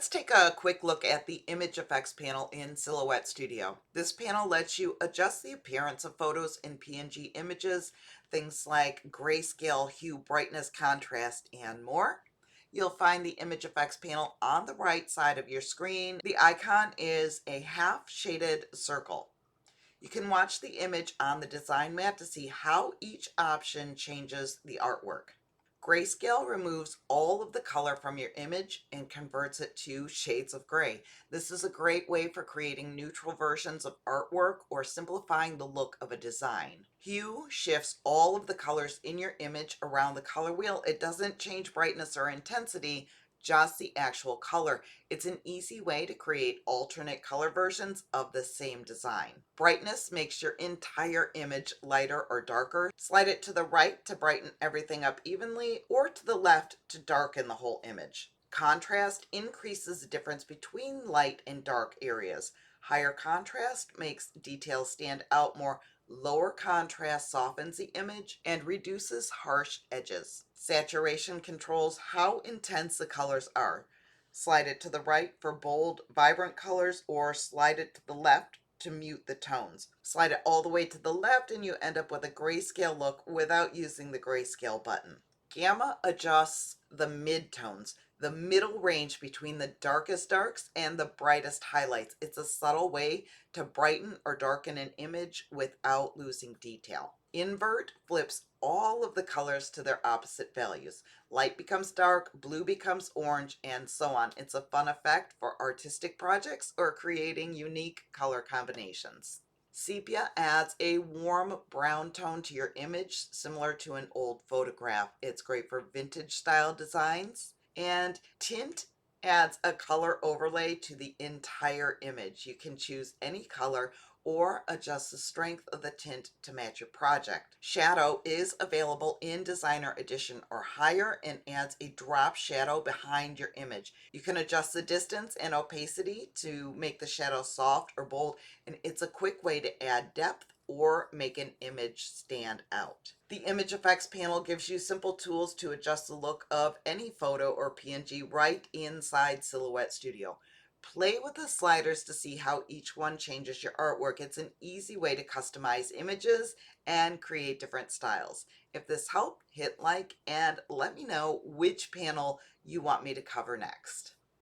Let's take a quick look at the image effects panel in Silhouette Studio. This panel lets you adjust the appearance of photos in PNG images, things like grayscale, hue, brightness, contrast, and more. You'll find the image effects panel on the right side of your screen. The icon is a half shaded circle. You can watch the image on the design mat to see how each option changes the artwork. Grayscale removes all of the color from your image and converts it to shades of gray. This is a great way for creating neutral versions of artwork or simplifying the look of a design. Hue shifts all of the colors in your image around the color wheel. It doesn't change brightness or intensity, just the actual color. It's an easy way to create alternate color versions of the same design. Brightness makes your entire image lighter or darker. Slide it to the right to brighten everything up evenly, or to the left to darken the whole image. Contrast increases the difference between light and dark areas. Higher contrast makes details stand out more. Lower contrast softens the image and reduces harsh edges. Saturation controls how intense the colors are. Slide it to the right for bold, vibrant colors, or slide it to the left to mute the tones. Slide it all the way to the left and you end up with a grayscale look without using the grayscale button. Gamma adjusts the midtones, the middle range between the darkest darks and the brightest highlights. It's a subtle way to brighten or darken an image without losing detail. Invert flips all of the colors to their opposite values. Light becomes dark, blue becomes orange, and so on. It's a fun effect for artistic projects or creating unique color combinations. Sepia adds a warm brown tone to your image, similar to an old photograph. It's great for vintage style designs. And tint adds a color overlay to the entire image. You can choose any color or adjust the strength of the tint to match your project. Shadow is available in Designer Edition or higher and adds a drop shadow behind your image. You can adjust the distance and opacity to make the shadow soft or bold, and it's a quick way to add depth or make an image stand out. The image effects panel gives you simple tools to adjust the look of any photo or PNG right inside Silhouette Studio. Play with the sliders to see how each one changes your artwork. It's an easy way to customize images and create different styles. If this helped, hit like and let me know which panel you want me to cover next.